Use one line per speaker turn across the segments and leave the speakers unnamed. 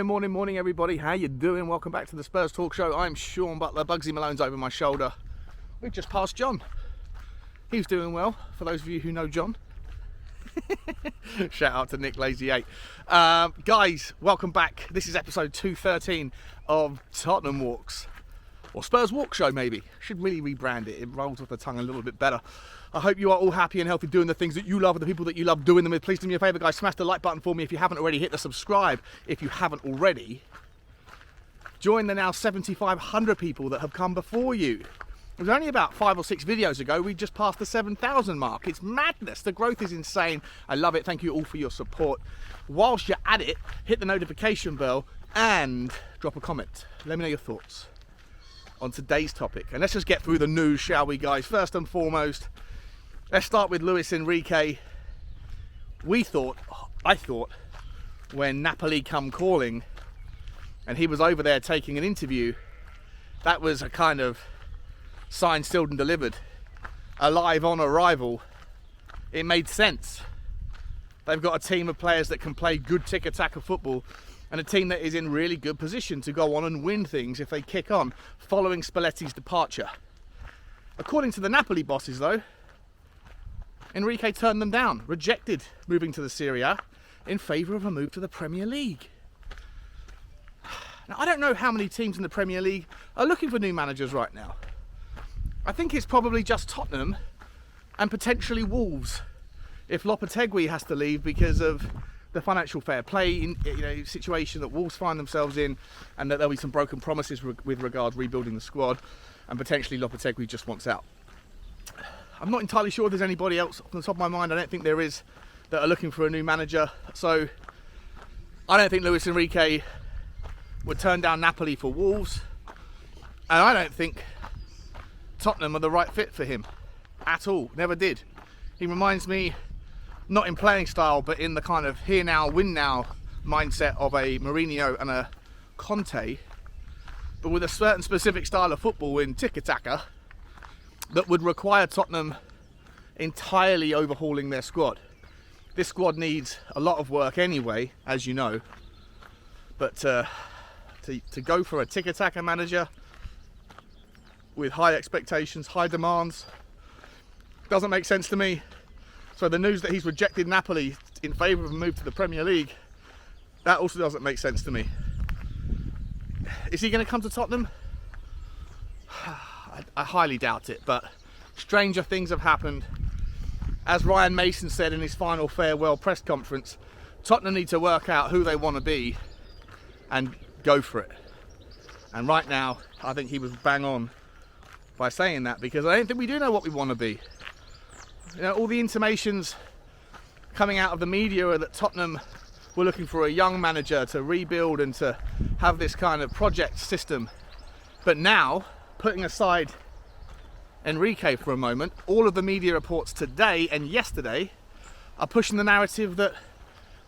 Morning, everybody. How you doing? Welcome back to the Spurs Talk Show. I'm Sean Butler. Bugsy Malone's over my shoulder. We've just passed John. He's doing well, for those of you who know John. Shout out to Nick Lazy 8. Guys, welcome back. This is episode 213 of Tottenham Walks. Or Spurs Walk Show, maybe. Should really rebrand it. It rolls off the tongue a little bit better. I hope you are all happy and healthy doing the things that you love and the people that you love doing them with. Please do me a favour, guys. Smash the like button for me if you haven't already. Hit the subscribe if you haven't already. Join the now 7,500 people that have come before you. It was only about 5 or 6 videos ago we just passed the 7,000 mark. It's madness. The growth is insane. I love it. Thank you all for your support. Whilst you're at it, hit the notification bell and drop a comment. Let me know your thoughts on today's topic. And let's just get through the news, shall we, guys? First and foremost, let's start with Luis Enrique. I thought, when Napoli come calling and he was over there taking an interview, that was a kind of signed, sealed and delivered. Alive on arrival. It made sense. They've got a team of players that can play good tiki-taka football and a team that is in really good position to go on and win things if they kick on following Spalletti's departure. According to the Napoli bosses, though, Enrique turned them down, rejected moving to the Serie A in favour of a move to the Premier League. Now, I don't know how many teams in the Premier League are looking for new managers right now. I think it's probably just Tottenham and potentially Wolves if Lopetegui has to leave because of the financial fair play situation that Wolves find themselves in, and that there'll be some broken promises with regards rebuilding the squad, and potentially Lopetegui just wants out. I'm not entirely sure there's anybody else off the top of my mind. I don't think there is, that are looking for a new manager. So I don't think Luis Enrique would turn down Napoli for Wolves, and I don't think Tottenham are the right fit for him at all. Never did. He reminds me, not in playing style, but in the kind of here now, win now mindset of a Mourinho and a Conte, but with a certain specific style of football in tiki-taka that would require Tottenham entirely overhauling their squad. This squad needs a lot of work anyway, as you know, but to go for a tiki-taka manager with high expectations, high demands, doesn't make sense to me. So the news that he's rejected Napoli in favour of a move to the Premier League, that also doesn't make sense to me. Is he going to come to Tottenham? I highly doubt it, but stranger things have happened. As Ryan Mason said in his final farewell press conference, Tottenham need to work out who they want to be and go for it. And right now, I think he was bang on by saying that, because I don't think we do know what we want to be. You know, all the intimations coming out of the media are that Tottenham were looking for a young manager to rebuild and to have this kind of project system. But now, putting aside Enrique for a moment, all of the media reports today and yesterday are pushing the narrative that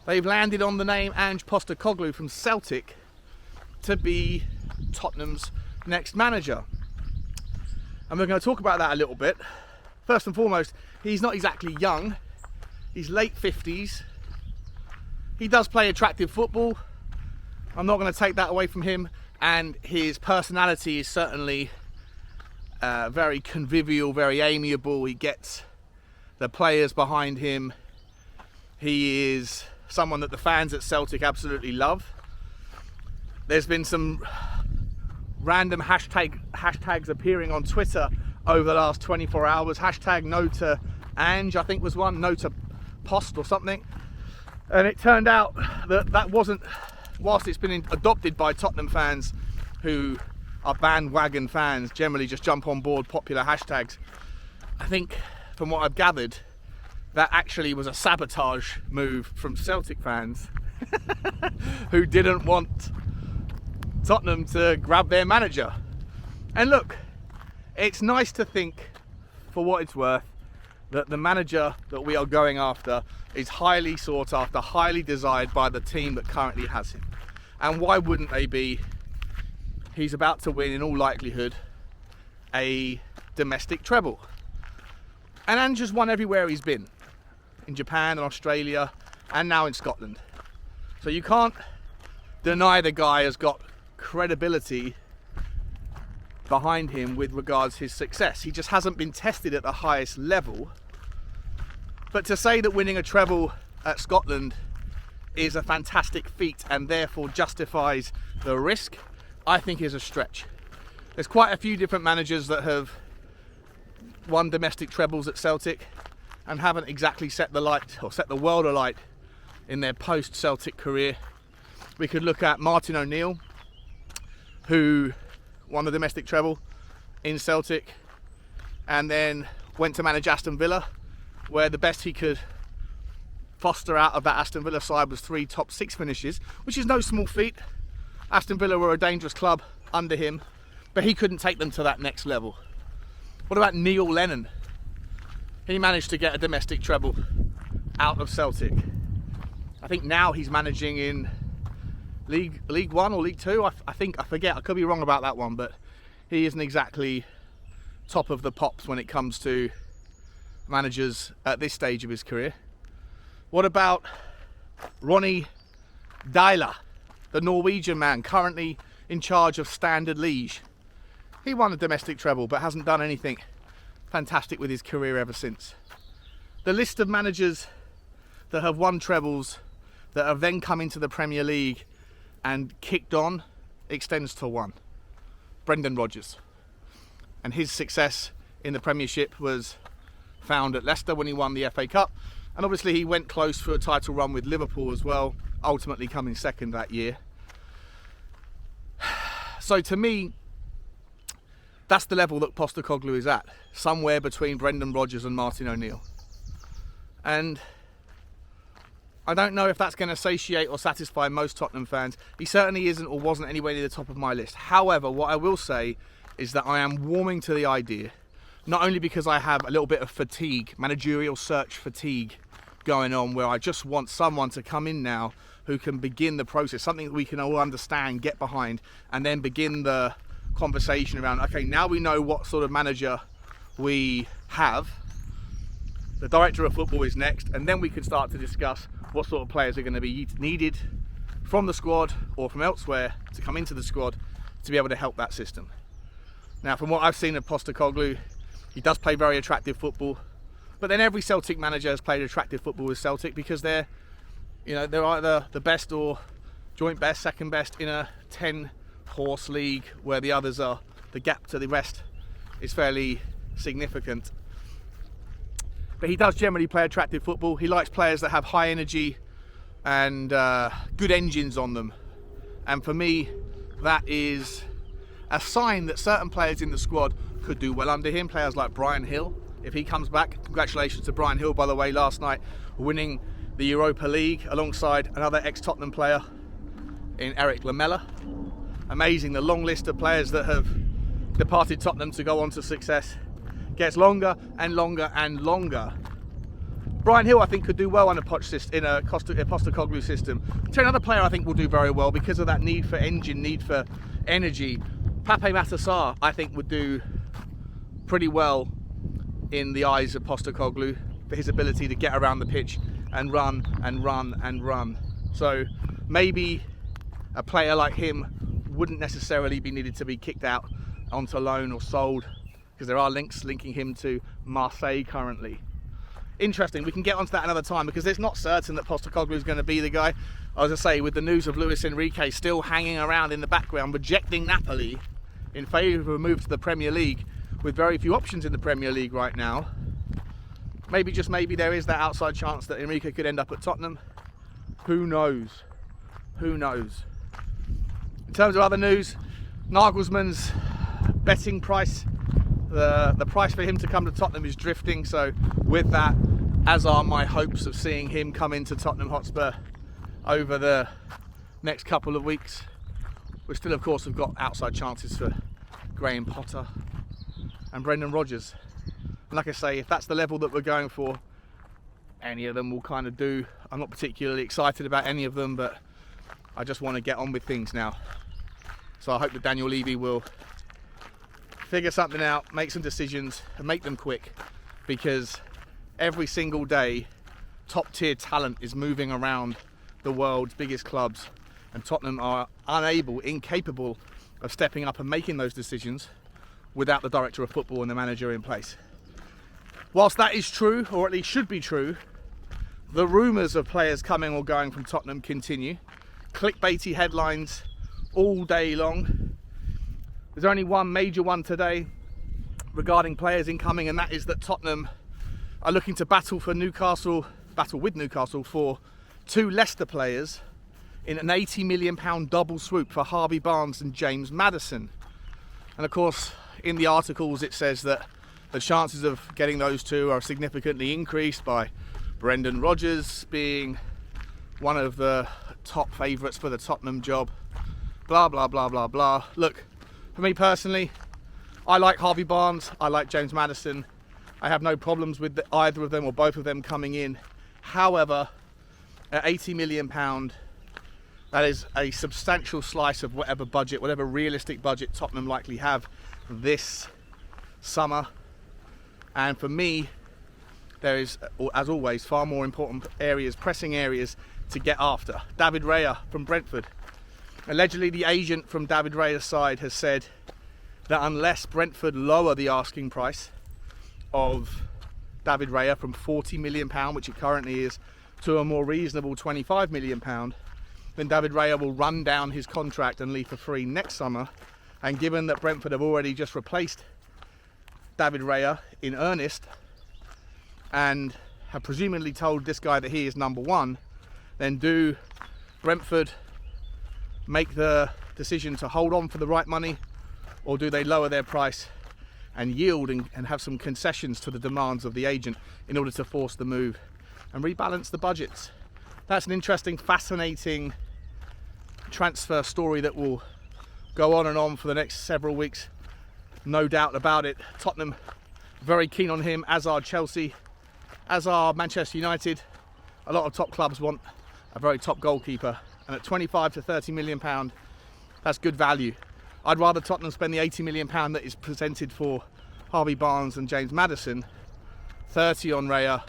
they've landed on the name Ange Postecoglou from Celtic to be Tottenham's next manager. And we're going to talk about that a little bit. First and foremost, he's not exactly young. He's late 50s. He does play attractive football. I'm not going to take that away from him. And his personality is certainly very convivial, very amiable. He gets the players behind him. He is someone that the fans at Celtic absolutely love. There's been some random hashtags appearing on Twitter over the last 24 hours. Hashtag no to Ange, I think was one, no to Post or something. And it turned out that wasn't, whilst it's been adopted by Tottenham fans who are bandwagon fans, generally just jump on board popular hashtags. I think, from what I've gathered, that actually was a sabotage move from Celtic fans who didn't want Tottenham to grab their manager. And look, it's nice to think, for what it's worth, that the manager that we are going after is highly sought after, highly desired by the team that currently has him. And why wouldn't they be? He's about to win, in all likelihood, a domestic treble. And Ange has won everywhere he's been, in Japan and Australia, and now in Scotland. So you can't deny the guy has got credibility behind him with regards his success. He just hasn't been tested at the highest level. But to say that winning a treble at Scotland is a fantastic feat and therefore justifies the risk, I think is a stretch. There's quite a few different managers that have won domestic trebles at Celtic and haven't exactly set the light or set the world alight in their post-Celtic career. We could look at Martin O'Neill, who won the domestic treble in Celtic and then went to manage Aston Villa, where the best he could foster out of that Aston Villa side was 3 top 6 finishes, which is no small feat. Aston Villa were a dangerous club under him, but he couldn't take them to that next level. What about Neil Lennon? He managed to get a domestic treble out of Celtic. I think now he's managing in League 1 or League 2, I forget, I could be wrong about that one, but he isn't exactly top of the pops when it comes to managers at this stage of his career. What about Ronny Deila, the Norwegian man currently in charge of Standard Liège? He won a domestic treble but hasn't done anything fantastic with his career ever since. The list of managers that have won trebles that have then come into the Premier League and kicked on extends to one: Brendan Rodgers. And his success in the Premiership was found at Leicester when he won the FA Cup, and obviously he went close for a title run with Liverpool as well, ultimately coming second that year. So to me, that's the level that Postecoglou is at, somewhere between Brendan Rodgers and Martin O'Neill. And I don't know if that's going to satiate or satisfy most Tottenham fans. He certainly isn't or wasn't anywhere near the top of my list. However, what I will say is that I am warming to the idea, not only because I have a little bit of fatigue, managerial search fatigue going on, where I just want someone to come in now who can begin the process, something that we can all understand, get behind, and then begin the conversation around, okay, now we know what sort of manager we have, the director of football is next, and then we can start to discuss what sort of players are going to be needed from the squad or from elsewhere to come into the squad to be able to help that system. Now, from what I've seen of Postecoglou, he does play very attractive football, but then every Celtic manager has played attractive football with Celtic because they're either the best or joint best, second best in a 10-horse league where the others are, the gap to the rest is fairly significant. But he does generally play attractive football. He likes players that have high energy and good engines on them. And for me, that is a sign that certain players in the squad could do well under him. Players like Brian Hill, if he comes back. Congratulations to Brian Hill, by the way, last night, winning the Europa League alongside another ex-Tottenham player in Eric Lamela. Amazing, the long list of players that have departed Tottenham to go on to success gets longer and longer and longer. Brian Hill, I think, could do well in a Postecoglou system. So another player I think will do very well because of that need for engine, need for energy. Pape Matar, I think, would do pretty well in the eyes of Postecoglou for his ability to get around the pitch and run and run and run. So maybe a player like him wouldn't necessarily be needed to be kicked out onto loan or sold, because there are links linking him to Marseille currently. Interesting, we can get onto that another time because it's not certain that Postecoglou is going to be the guy. As I say, with the news of Luis Enrique still hanging around in the background, rejecting Napoli in favour of a move to the Premier League, with very few options in the Premier League right now, maybe, just maybe, there is that outside chance that Enrique could end up at Tottenham. Who knows? Who knows? In terms of other news, Nagelsmann's betting price, the price for him to come to Tottenham is drifting, so with that, as are my hopes of seeing him come into Tottenham Hotspur over the next couple of weeks. We still, of course, have got outside chances for Graham Potter and Brendan Rodgers. And like I say, if that's the level that we're going for, any of them will kind of do. I'm not particularly excited about any of them, but I just want to get on with things now. So I hope that Daniel Levy will figure something out, make some decisions, and make them quick, because every single day top tier talent is moving around the world's biggest clubs and Tottenham are incapable of stepping up and making those decisions without the director of football and the manager in place. Whilst that is true, or at least should be true, the rumours of players coming or going from Tottenham continue. Clickbaity headlines all day long. There's only one major one today regarding players incoming, and that is that Tottenham are looking to battle with Newcastle for 2 Leicester players in an £80 million double swoop for Harvey Barnes and James Maddison. And of course, in the articles it says that the chances of getting those two are significantly increased by Brendan Rodgers being one of the top favourites for the Tottenham job. Blah, blah, blah, blah, blah. Look, for me personally, I like Harvey Barnes, I like James Maddison. I have no problems with either of them or both of them coming in. However, at £80 million, that is a substantial slice of whatever budget, whatever realistic budget Tottenham likely have this summer. And for me, there is, as always, far more important areas, pressing areas to get after. David Raya from Brentford. Allegedly, the agent from David Raya's side has said that unless Brentford lower the asking price of David Raya from £40 million, which it currently is, to a more reasonable £25 million, then David Raya will run down his contract and leave for free next summer. And given that Brentford have already just replaced David Raya in earnest and have presumably told this guy that he is number one, then do Brentford make the decision to hold on for the right money, or do they lower their price and yield and have some concessions to the demands of the agent in order to force the move and rebalance the budgets? That's an interesting, fascinating transfer story that will go on and on for the next several weeks, no doubt about it. Tottenham very keen on him, as are Chelsea, as are Manchester United. A lot of top clubs want a very top goalkeeper, and at £25 to £30 million, that's good value. I'd rather Tottenham spend the £80 million that is presented for Harvey Barnes and James Maddison, 30 on Raya,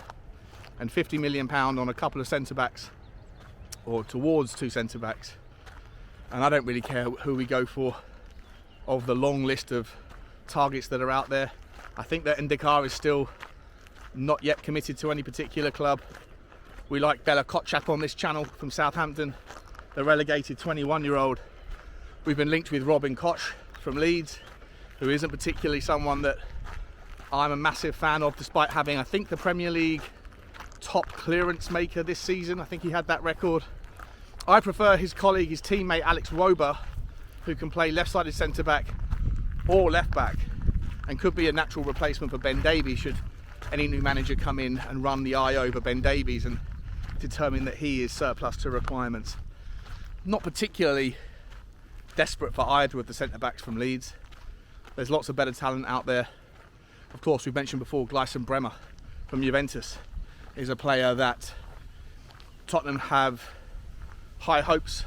and £50 million on a couple of centre-backs, or towards 2 centre-backs. And I don't really care who we go for of the long list of targets that are out there. I think that Ndikar is still not yet committed to any particular club. We like Bella Kotchap on this channel from Southampton, the relegated 21-year-old. We've been linked with Robin Koch from Leeds, who isn't particularly someone that I'm a massive fan of, despite having, I think, the Premier League top clearance maker this season. I think he had that record. I prefer his colleague, his teammate Alex Wober, who can play left-sided centre-back or left-back and could be a natural replacement for Ben Davies should any new manager come in and run the eye over Ben Davies and determine that he is surplus to requirements. Not particularly desperate for either of the centre-backs from Leeds. There's lots of better talent out there. Of course, we've mentioned before, Gleison Bremmer from Juventus is a player that Tottenham have high hopes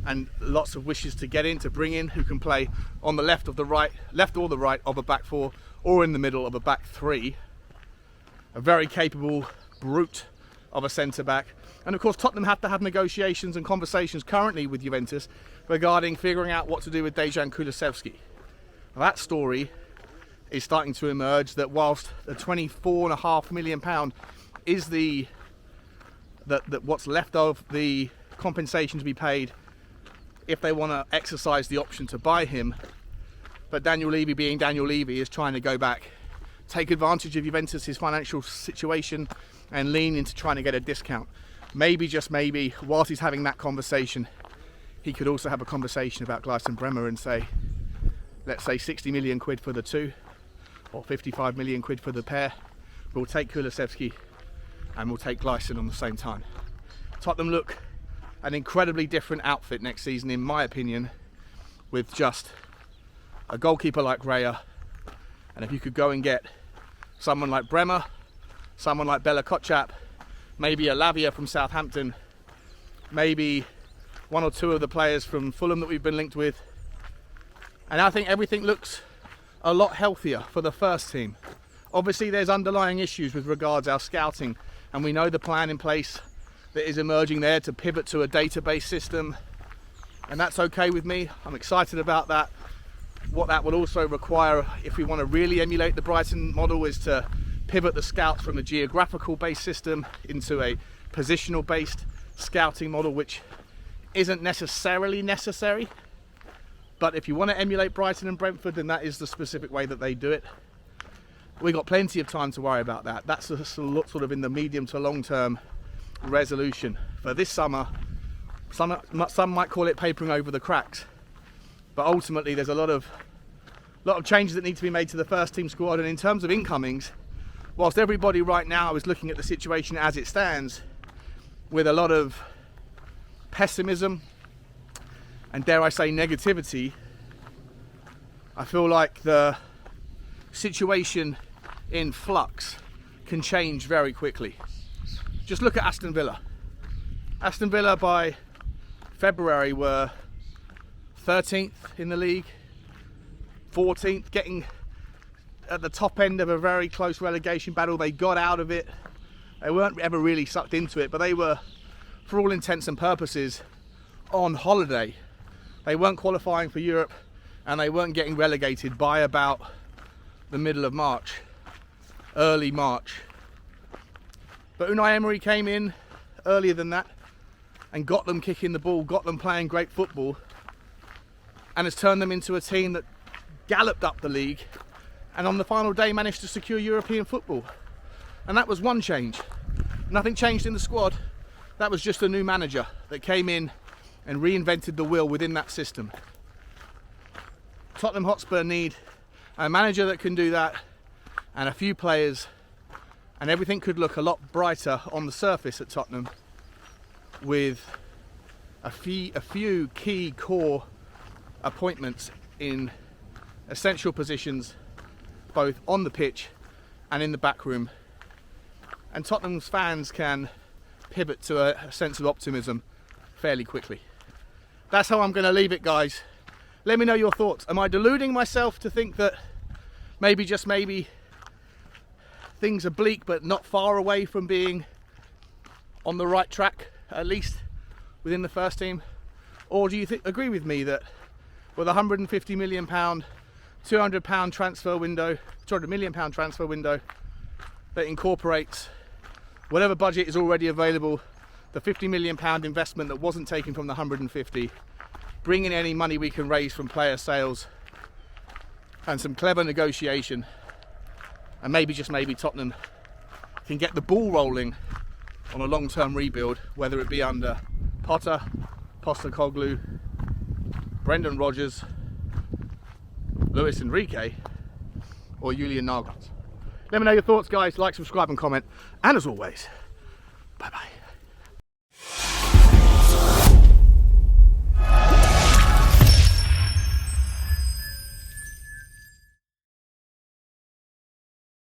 and lots of wishes to get in, to bring in, who can play on the left or the right of a back four, or in the middle of a back three. A very capable brute of a centre-back. And of course, Tottenham have to have negotiations and conversations currently with Juventus regarding figuring out what to do with Dejan Kulusevski. That story is starting to emerge, that whilst the £24.5 million is what's left of the compensation to be paid if they want to exercise the option to buy him, but Daniel Levy, being Daniel Levy, is trying to go back, take advantage of Juventus' financial situation and lean into trying to get a discount. Maybe, just maybe, whilst he's having that conversation, he could also have a conversation about Gleison Bremmer and say, let's say 60 million quid for the two, or 55 million quid for the pair. We'll take Kulusevski and we'll take Gleison on the same time. Tottenham look an incredibly different outfit next season, in my opinion, with just a goalkeeper like Raya, and if you could go and get someone like Bremmer, someone like Bella Kotchap, maybe a Lavia from Southampton, maybe one or two of the players from Fulham that we've been linked with, and I think everything looks a lot healthier for the first team. Obviously there's underlying issues with regards our scouting, and we know the plan in place that is emerging there to pivot to a database system and that's okay with me. I'm excited about that. What that will also require, if we want to really emulate the Brighton model, is to pivot the scouts from a geographical based system into a positional based scouting model, which isn't necessarily necessary, but if you want to emulate Brighton and Brentford, then that is the specific way that they do it. We got plenty of time to worry about that. That's sort of in the medium to long term resolution. For this summer, some might call it papering over the cracks, but ultimately there's a lot of changes that need to be made to the first team squad. And in terms of incomings, whilst everybody right now is looking at the situation as it stands with a lot of pessimism and, dare I say, negativity, I feel like the situation in flux can change very quickly. Just look at Aston Villa. Aston Villa by February were 13th in the league, 14th, getting at the top end of a very close relegation battle. They got out of it. They weren't ever really sucked into it, but they were, for all intents and purposes, on holiday. They weren't qualifying for Europe, and they weren't getting relegated by about the middle of March, early March. But Unai Emery came in earlier than that and got them kicking the ball, got them playing great football, and has turned them into a team that galloped up the league and on the final day managed to secure European football. And that was one change. Nothing changed in the squad. That was just a new manager that came in and reinvented the wheel within that system. Tottenham Hotspur need a manager that can do that, and a few players, and everything could look a lot brighter on the surface at Tottenham with a few key core appointments in essential positions, both on the pitch and in the back room. And Tottenham's fans can pivot to a sense of optimism fairly quickly. That's how I'm going to leave it, guys. Let me know your thoughts. Am I deluding myself to think that maybe, just maybe, things are bleak but not far away from being on the right track, at least within the first team? Or do you agree with me that with a £150 million, £200 transfer window, £200 million transfer window that incorporates whatever budget is already available, the £50 million investment that wasn't taken from the 150, bring in any money we can raise from player sales and some clever negotiation, and maybe, just maybe, Tottenham can get the ball rolling on a long-term rebuild, whether it be under Potter, Postecoglou, Brendan Rodgers, Luis Enrique, or Julian Nagelsmann. Let me know your thoughts, guys. Like, subscribe and comment, and as always, bye bye.